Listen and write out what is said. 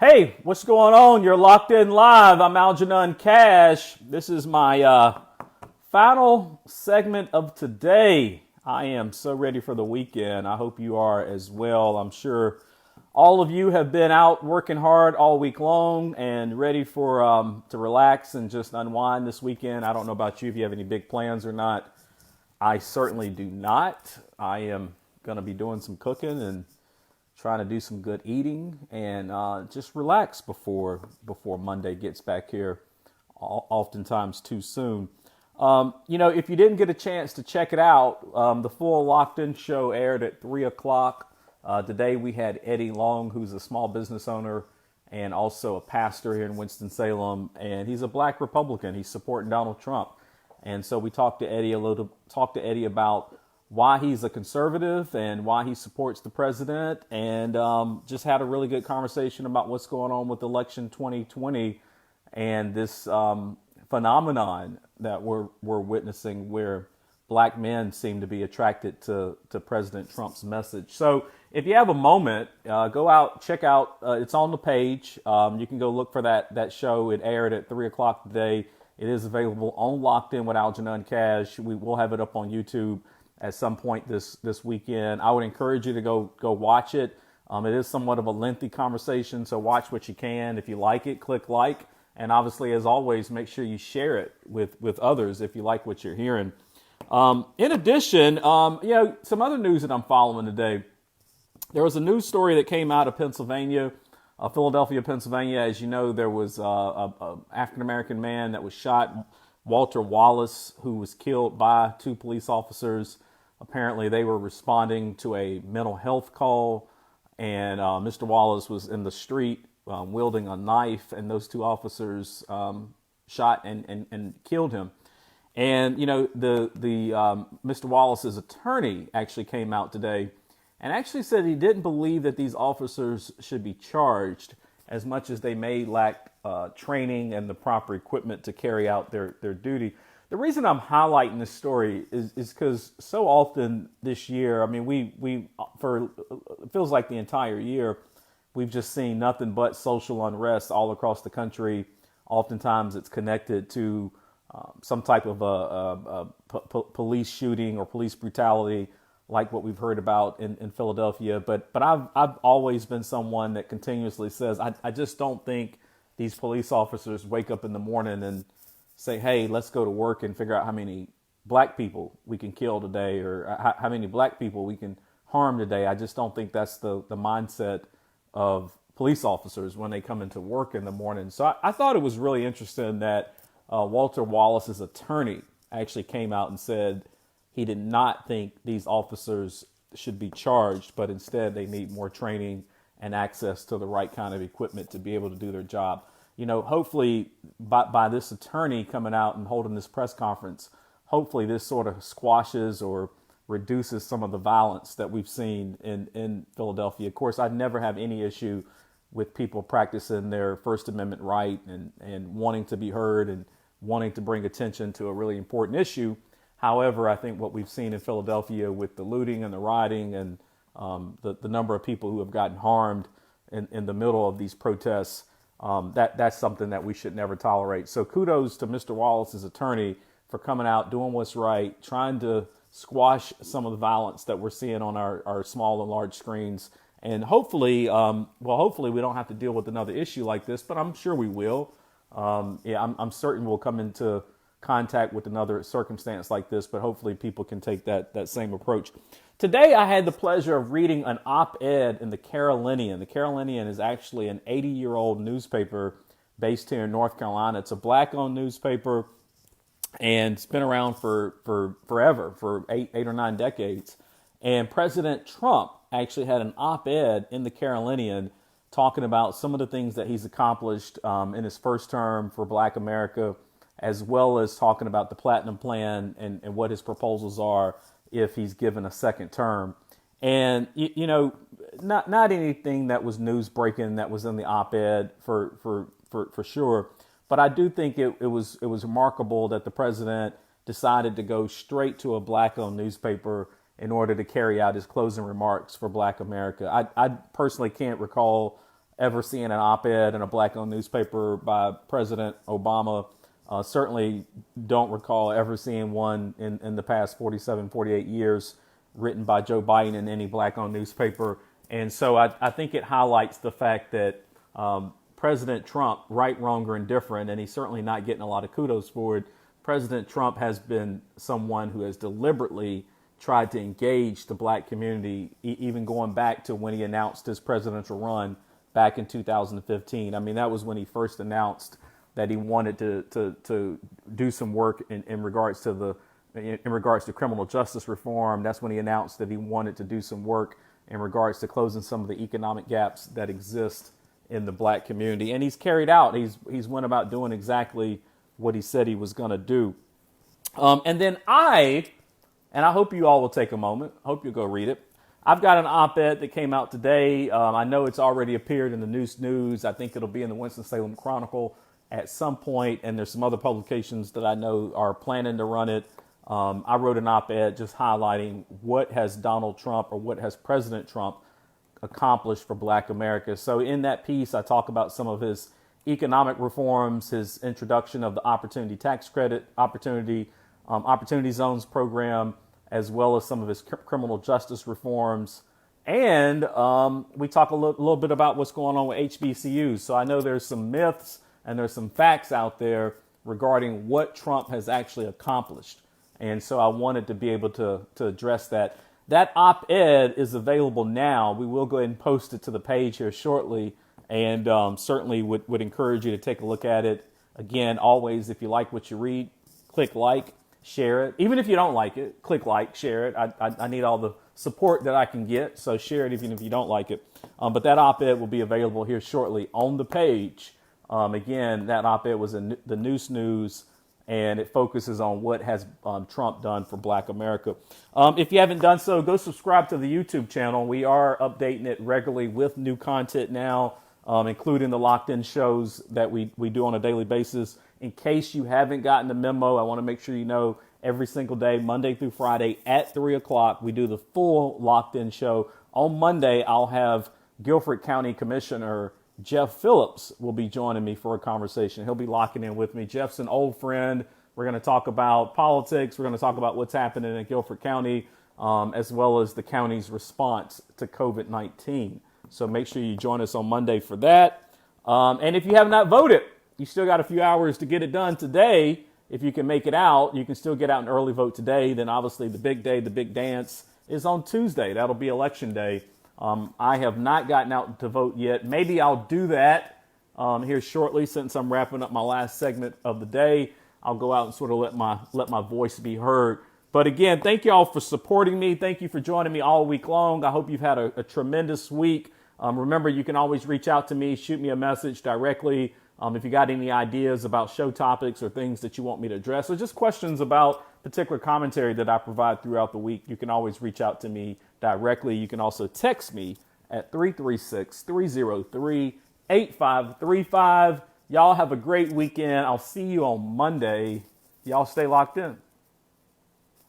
Hey, what's going on? You're locked in live. I'm Algernon Cash. This is my final segment of today. I am so ready for the weekend. I hope you are as well. I'm sure all of you have been out working hard all week long and ready for to relax and just unwind this weekend. I don't know about you if you have any big plans or not. I certainly do not. I am going to be doing some cooking and trying to do some good eating and just relax before Monday gets back here, oftentimes too soon. If you didn't get a chance to check it out, the full Locked In show aired at 3 o'clock. Today we had Eddie Long, who's a small business owner and also a pastor here in Winston-Salem, and he's a black Republican. He's supporting Donald Trump. And so we talked to Eddie about why he's a conservative and why he supports the president, and just had a really good conversation about what's going on with election 2020 and this phenomenon that we're witnessing where black men seem to be attracted to President Trump's message. So if you have a moment, go out, check out, it's on the page. You can go look for that show. It aired at 3 o'clock today. It is available on Locked In with Algernon Cash. We will have it up on YouTube at some point this weekend. I would encourage you to go watch it. It is somewhat of a lengthy conversation, so watch what you can. If you like it, click like. And obviously, as always, make sure you share it with others if you like what you're hearing. In addition, some other news that I'm following today. There was a news story that came out of Pennsylvania, Philadelphia, Pennsylvania. As you know, there was an African-American man that was shot, Walter Wallace, who was killed by two police officers. Apparently, they were responding to a mental health call, and Mr. Wallace was in the street wielding a knife, and those two officers shot and killed him. And the Mr. Wallace's attorney actually came out today and actually said he didn't believe that these officers should be charged as much as they may lack training and the proper equipment to carry out their duty. The reason I'm highlighting this story is because so often this year, I mean, we for it feels like the entire year, we've just seen nothing but social unrest all across the country. Oftentimes it's connected to some type of police shooting or police brutality, like what we've heard about in Philadelphia. But I've always been someone that continuously says, I just don't think these police officers wake up in the morning and say, hey, let's go to work and figure out how many black people we can kill today or how many black people we can harm today. I just don't think that's the mindset of police officers when they come into work in the morning. So I thought it was really interesting that Walter Wallace's attorney actually came out and said he did not think these officers should be charged, but instead they need more training and access to the right kind of equipment to be able to do their job. Hopefully by this attorney coming out and holding this press conference, hopefully this sort of squashes or reduces some of the violence that we've seen in Philadelphia. Of course, I never have any issue with people practicing their First Amendment right and wanting to be heard and wanting to bring attention to a really important issue. However, I think what we've seen in Philadelphia with the looting and the rioting and the number of people who have gotten harmed in the middle of these protests, that's something that we should never tolerate. So kudos to Mr. Wallace's attorney for coming out, doing what's right, trying to squash some of the violence that we're seeing on our small and large screens. And hopefully we don't have to deal with another issue like this, but I'm sure we will. I'm certain we'll come into contact with another circumstance like this, but hopefully people can take that same approach. Today, I had the pleasure of reading an op-ed in the Carolinian. The Carolinian is actually an 80-year-old newspaper based here in North Carolina. It's a black-owned newspaper, and it's been around for forever, for eight or nine decades. And President Trump actually had an op-ed in the Carolinian talking about some of the things that he's accomplished in his first term for Black America, as well as talking about the Platinum Plan and what his proposals are if he's given a second term. And, not anything that was news breaking that was in the op-ed for sure. But I do think it was remarkable that the president decided to go straight to a black-owned newspaper in order to carry out his closing remarks for Black America. I personally can't recall ever seeing an op-ed in a black-owned newspaper by President Obama. Certainly don't recall ever seeing one in the past 47, 48 years written by Joe Biden in any black-owned newspaper. And so I think it highlights the fact that President Trump, right, wrong, or indifferent, and he's certainly not getting a lot of kudos for it, President Trump has been someone who has deliberately tried to engage the black community, even going back to when he announced his presidential run back in 2015. I mean, that was when he first announced that he wanted to do some work in regards to criminal justice reform. That's when he announced that he wanted to do some work in regards to closing some of the economic gaps that exist in the black community. And he's carried out. He's went about doing exactly what he said he was going to do. And then I hope you all will take a moment. I hope you'll go read it. I've got an op-ed that came out today. I know it's already appeared in the News. I think it'll be in the Winston-Salem Chronicle at some point, and there's some other publications that I know are planning to run it. I wrote an op-ed just highlighting what has Donald Trump, or what has President Trump accomplished for Black America. So in that piece, I talk about some of his economic reforms, his introduction of the Opportunity Tax Credit, Opportunity Zones program, as well as some of his criminal justice reforms. And we talk a little bit about what's going on with HBCUs. So I know there's some myths and there's some facts out there regarding what Trump has actually accomplished. And so I wanted to be able to address that. That op-ed is available now. We will go ahead and post it to the page here shortly, and certainly would encourage you to take a look at it. Again, always, if you like what you read, click like, share it. Even if you don't like it, click like, share it. I need all the support that I can get, so share it even if you don't like it. But that op-ed will be available here shortly on the page. Again, that op-ed was in the News, and it focuses on what has Trump done for Black America. If you haven't done so, go subscribe to the YouTube channel. We are updating it regularly with new content now, including the locked-in shows that we do on a daily basis. In case you haven't gotten the memo, I want to make sure you know every single day, Monday through Friday at 3 o'clock, we do the full locked-in show. On Monday, I'll have Guilford County Commissioner Jeff Phillips will be joining me for a conversation. He'll be locking in with me. Jeff's an old friend. We're going to talk about politics. We're going to talk about what's happening in Guilford County, as well as the county's response to COVID-19. So make sure you join us on Monday for that. And if you have not voted, you still got a few hours to get it done today. If you can make it out, you can still get out an early vote today. Then obviously the big day, the big dance is on Tuesday. That'll be election day. I have not gotten out to vote yet. Maybe I'll do that here shortly, since I'm wrapping up my last segment of the day. I'll go out and sort of let my voice be heard. But again, thank you all for supporting me. Thank you for joining me all week long. I hope you've had a tremendous week. Remember, you can always reach out to me, shoot me a message directly. If you got any ideas about show topics or things that you want me to address, or just questions about particular commentary that I provide throughout the week, you can always reach out to me directly. You can also text me at 336-303-8535. Y'all have a great weekend. I'll see you on Monday. Y'all stay locked in.